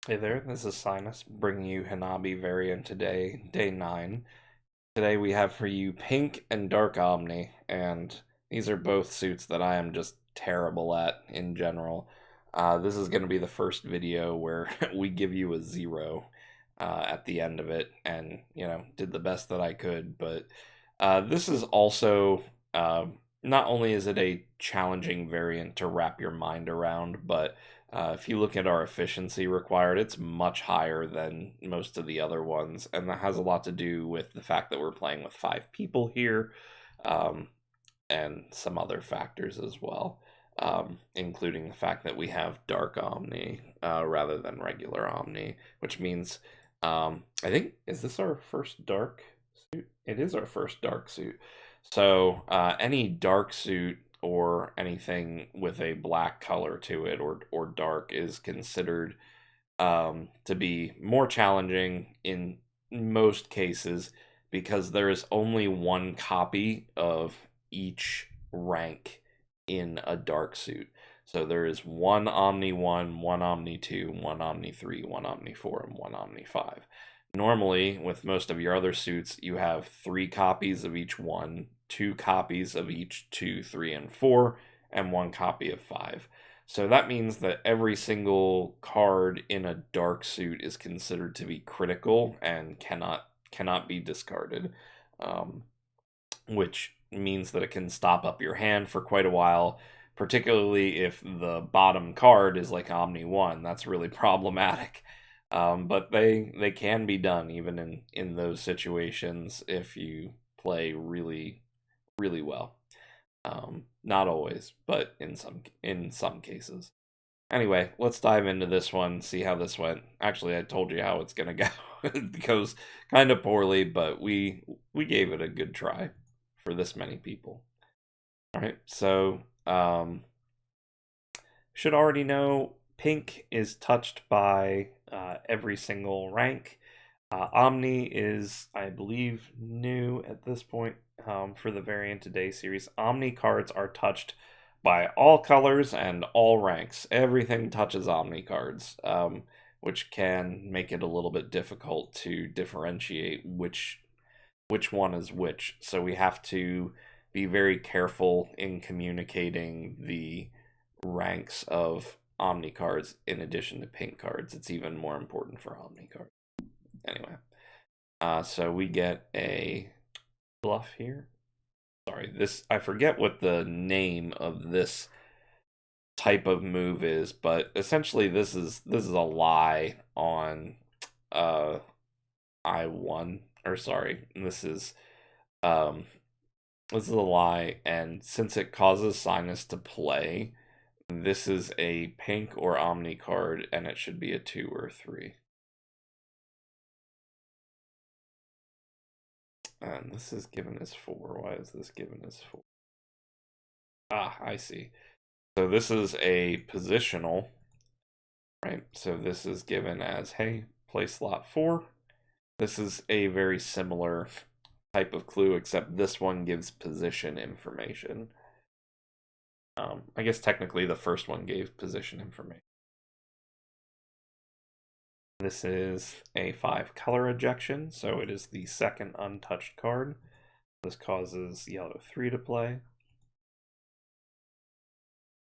Hey there, this is Sinus bringing you Hanabi variant today, day 9. Today we have for you Pink and Dark Omni, and these are both suits that I am just terrible at in general. This is going to be the first video where we give you a 0 at the end of it, and, did the best that I could, but this is also, not only is it a challenging variant to wrap your mind around, but if you look at our efficiency required, it's much higher than most of the other ones, and that has a lot to do with the fact that we're playing with 5 people here, um, and some other factors as well, including the fact that we have Dark Omni rather than regular Omni, which means I think, is this our first Dark suit? It is our first Dark suit. So any Dark suit or anything with a black color to it or dark is considered to be more challenging in most cases because there is only one copy of each rank in a dark suit. So there is one Omni 1, one Omni 2, one Omni 3, one Omni 4, and one Omni 5. Normally, with most of your other suits, you have 3 copies of each one, 2 copies of each 2, 3, and 4, and 1 copy of 5. So that means that every single card in a dark suit is considered to be critical and cannot be discarded, um, which means that it can stop up your hand for quite a while. Particularly if the bottom card is like Omni One, that's really problematic. But they can be done even in those situations if you play really well. Not always, but in some cases. Anyway, let's dive into this one, see how this went. Actually, I told you how it's gonna go. It goes kind of poorly, but we gave it a good try for this many people. All right, so should already know Pink is touched by every single rank. Omni is, I believe, new at this point for the Variant Today series. Omni cards are touched by all colors and all ranks. Everything touches Omni cards, which can make it a little bit difficult to differentiate which one is which. So we have to be very careful in communicating the ranks of Omni cards in addition to Pink cards. It's even more important for Omni cards. Anyway. So we get a bluff here. Sorry, this I forget what the name of this type of move is, but essentially this is a lie on uh I1 or sorry, um this is a lie, and since it causes Sinus to play, this is a pink or Omni card and it should be a 2 or 3. And this is given as 4. Why is this given as 4? Ah, I see. So this is a positional, right? So this is given as, hey, play slot 4. This is a very similar type of clue, except this one gives position information. I guess technically the first one gave position information. This is a 5 color ejection, so it is the second untouched card. This causes yellow 3 to play.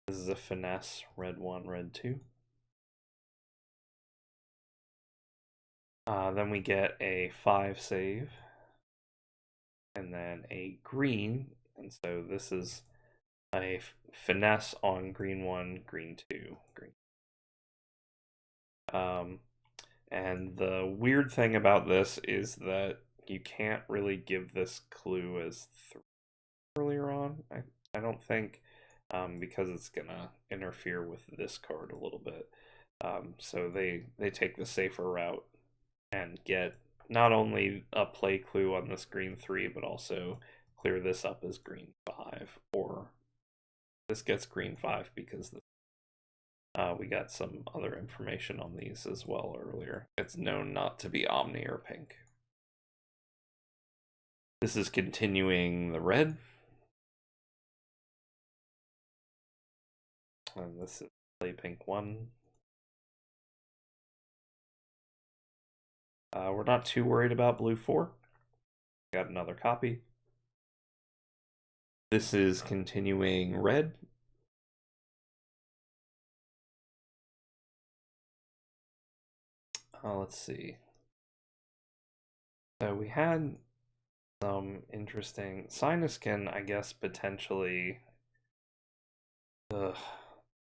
This is a finesse, red 1, red 2. Then we get a 5 save, and then a green, and so this is a finesse on green 1, green 2, green. Um, and the weird thing about this is that you can't really give this clue as earlier on. I don't think, because it's gonna interfere with this card a little bit. So they take the safer route and get not only a play clue on this green 3, but also clear this up as green 5, or this gets green 5 because we got some other information on these as well earlier. It's known not to be Omni or Pink. This is continuing the red. And this is play Pink 1. We're not too worried about blue 4. Got another copy. This is continuing red. Let's see. So we had some interesting. Sinus can, I guess, potentially.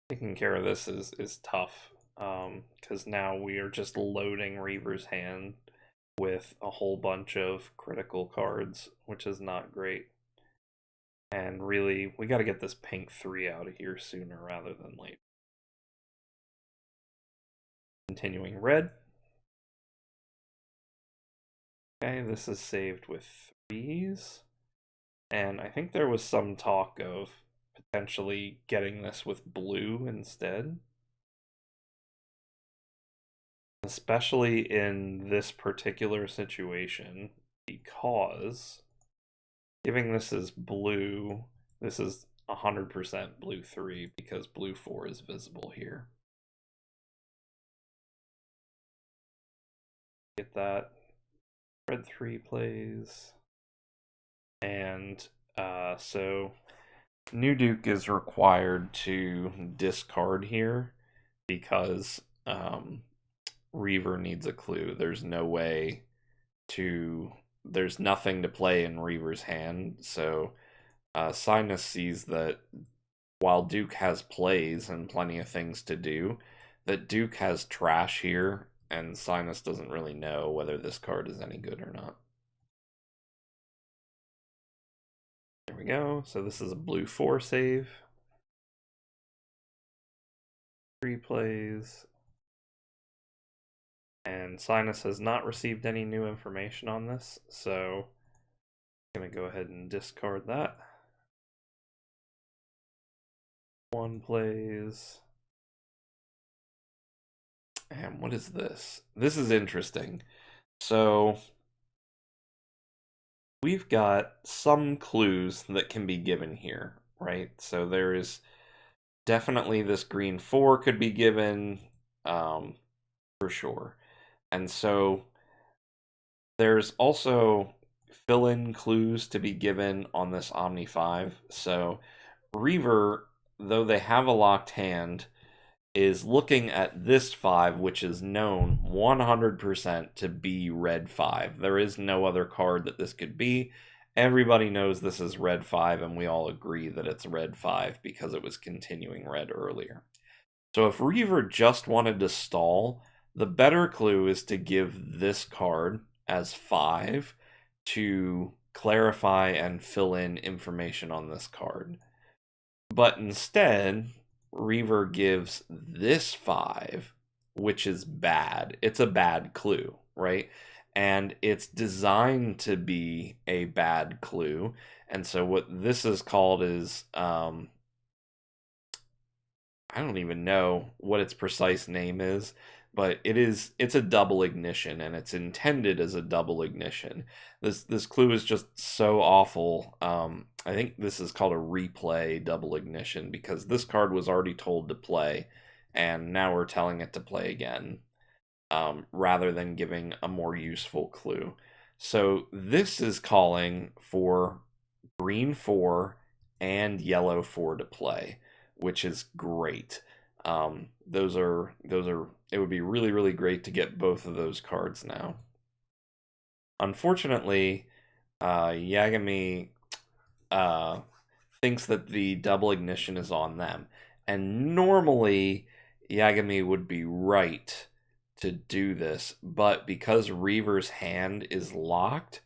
Taking care of this is tough. Because now we are just loading Reaver's hand with a whole bunch of critical cards, which is not great. And really, we got to get this pink 3 out of here sooner rather than later. Continuing red. Okay, this is saved with 3s. And I think there was some talk of potentially getting this with blue instead. Especially in this particular situation, because giving this as blue, this is 100% blue 3 because blue 4 is visible here. Get that. Red 3 plays. And so New Duke is required to discard here because Reaver needs a clue. There's no way to. There's nothing to play in Reaver's hand, so Sinus sees that while Duke has plays and plenty of things to do, that Duke has trash here, and Sinus doesn't really know whether this card is any good or not. There we go. So this is a blue 4 save. 3 plays. And Sinus has not received any new information on this, so I'm going to go ahead and discard that. 1 plays. And what is this? This is interesting. So we've got some clues that can be given here, right? So there is definitely this green 4 could be given for sure. And so there's also fill-in clues to be given on this Omni 5. So Reaver, though they have a locked hand, is looking at this 5, which is known 100% to be red 5. There is no other card that this could be. Everybody knows this is red 5, and we all agree that it's red 5 because it was continuing red earlier. So if Reaver just wanted to stall, the better clue is to give this card as 5 to clarify and fill in information on this card. But instead, Reaver gives this 5, which is bad. It's a bad clue, right? And it's designed to be a bad clue. And so what this is called is I don't even know what its precise name is, but it's a double ignition, and it's intended as a double ignition. This clue is just so awful. I think this is called a replay double ignition because this card was already told to play, and now we're telling it to play again, rather than giving a more useful clue. So this is calling for green 4 and yellow 4 to play, which is great. Those are it would be really, really great to get both of those cards now. Unfortunately, Yagami thinks that the double ignition is on them, and normally Yagami would be right to do this, but because Reaver's hand is locked,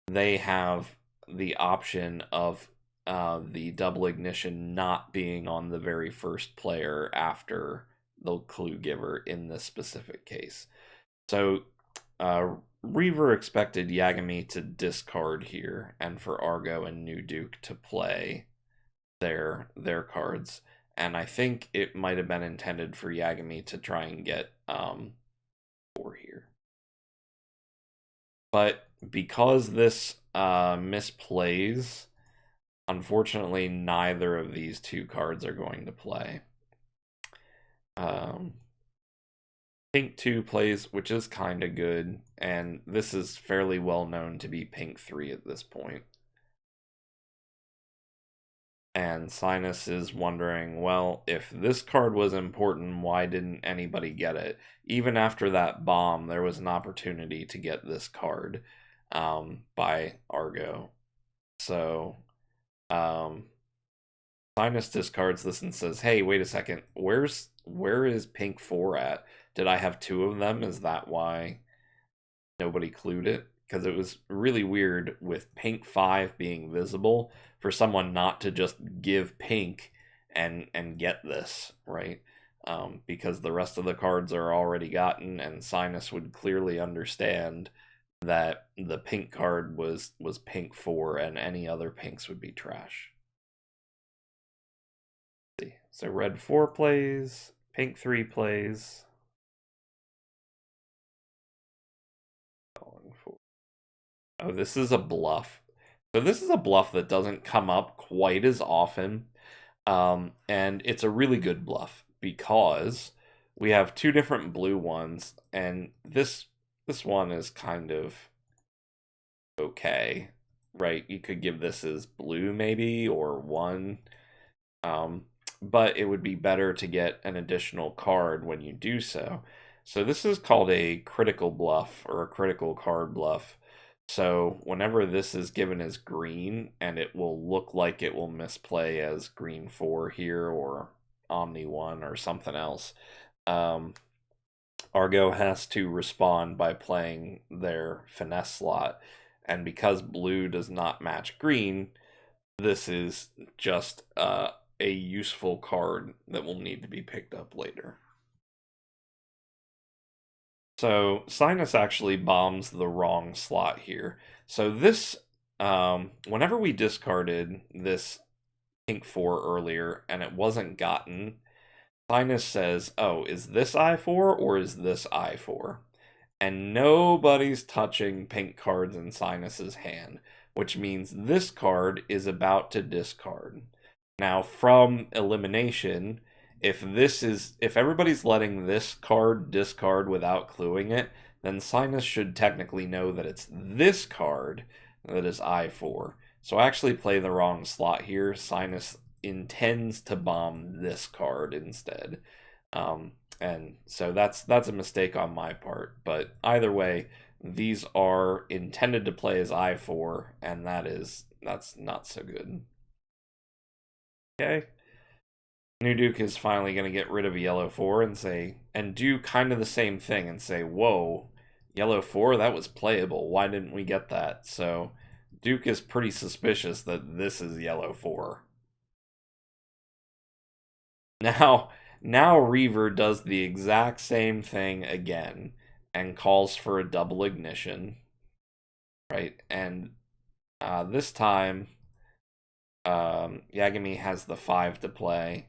they have the option of the double ignition not being on the very first player after the clue giver in this specific case. So Reaver expected Yagami to discard here and for Argo and New Duke to play their cards. And I think it might have been intended for Yagami to try and get 4 here. But because this misplays, unfortunately, neither of these 2 cards are going to play. Pink 2 plays, which is kind of good, and this is fairly well known to be Pink 3 at this point. And Sinus is wondering, well, if this card was important, why didn't anybody get it? Even after that bomb, there was an opportunity to get this card by Argo. So Sinus discards this and says, hey, wait a second, where is Pink 4 at? Did I have two of them? Is that why nobody clued it? Because it was really weird with Pink 5 being visible for someone not to just give Pink and get this, right? Because the rest of the cards are already gotten, and Sinus would clearly understand that the Pink card was Pink 4, and any other Pinks would be trash. So Red 4 plays, Pink 3 plays. Oh, this is a bluff. So this is a bluff that doesn't come up quite as often. And it's a really good bluff because we have two different blue ones, and this one is kind of okay, right? You could give this as blue maybe, or one. But it would be better to get an additional card when you do so. So this is called a critical bluff or a critical card bluff. So whenever this is given as green, and it will look like it will misplay as green 4 here or Omni 1 or something else, Argo has to respond by playing their finesse slot. And because blue does not match green, this is just a useful card that will need to be picked up later. So Sinus actually bombs the wrong slot here. So this, whenever we discarded this Pink 4 earlier and it wasn't gotten, Sinus says, oh, is this I4 or is this I4? And nobody's touching pink cards in Sinus's hand, which means this card is about to discard. Now, from elimination, if everybody's letting this card discard without cluing it, then Sinus should technically know that it's this card that is I4. So I actually play the wrong slot here. Sinus intends to bomb this card instead. And so that's a mistake on my part. But either way, these are intended to play as I4, and that's not so good. Okay. New Duke is finally going to get rid of yellow 4 and do kind of the same thing and say, whoa, yellow 4, that was playable. Why didn't we get that? So Duke is pretty suspicious that this is yellow 4. Now Reaver does the exact same thing again and calls for a double ignition, right? And this time, Yagami has the 5 to play,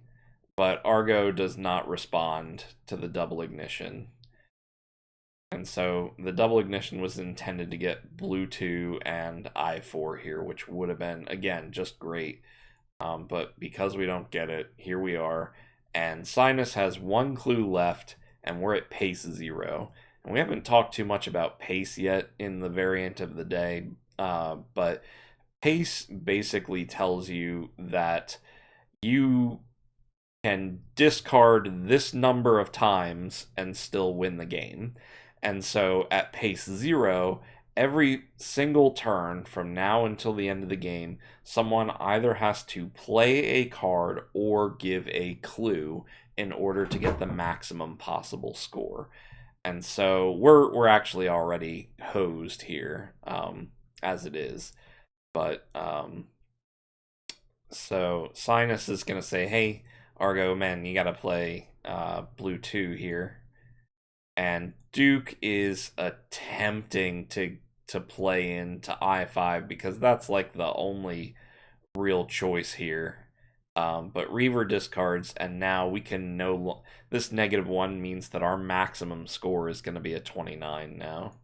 but Argo does not respond to the double ignition. And so the double ignition was intended to get blue 2 and I4 here, which would have been, again, just great. But because we don't get it, here we are. And Sinus has one clue left, and we're at pace 0. And we haven't talked too much about pace yet in the variant of the day, but pace basically tells you that you can discard this number of times and still win the game. And so at pace 0, every single turn from now until the end of the game, someone either has to play a card or give a clue in order to get the maximum possible score. And so we're actually already hosed here, as it is. But so Sinus is going to say, hey, Argo, man, you got to play blue 2 here. And Duke is attempting to play into I5 because that's like the only real choice here. But Reaver discards, and now we can this -1 means that our maximum score is going to be a 29 now.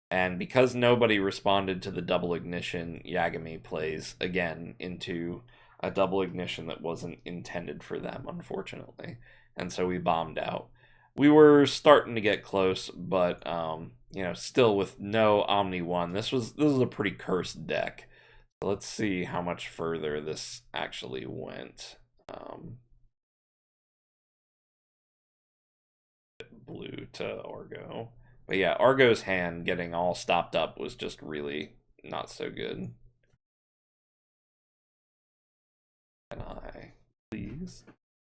And because nobody responded to the double ignition, Yagami plays again into a double ignition that wasn't intended for them, unfortunately. And so we bombed out. we were starting to get close, but you know, still with no Omni 1. This was a pretty cursed deck. So let's see how much further this actually went. Blue to Argo. But yeah, Argo's hand getting all stopped up was just really not so good. Can I please?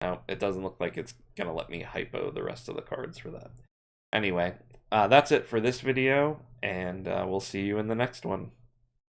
No, it doesn't look like it's gonna let me hypo the rest of the cards for that. Anyway, that's it for this video, and we'll see you in the next one.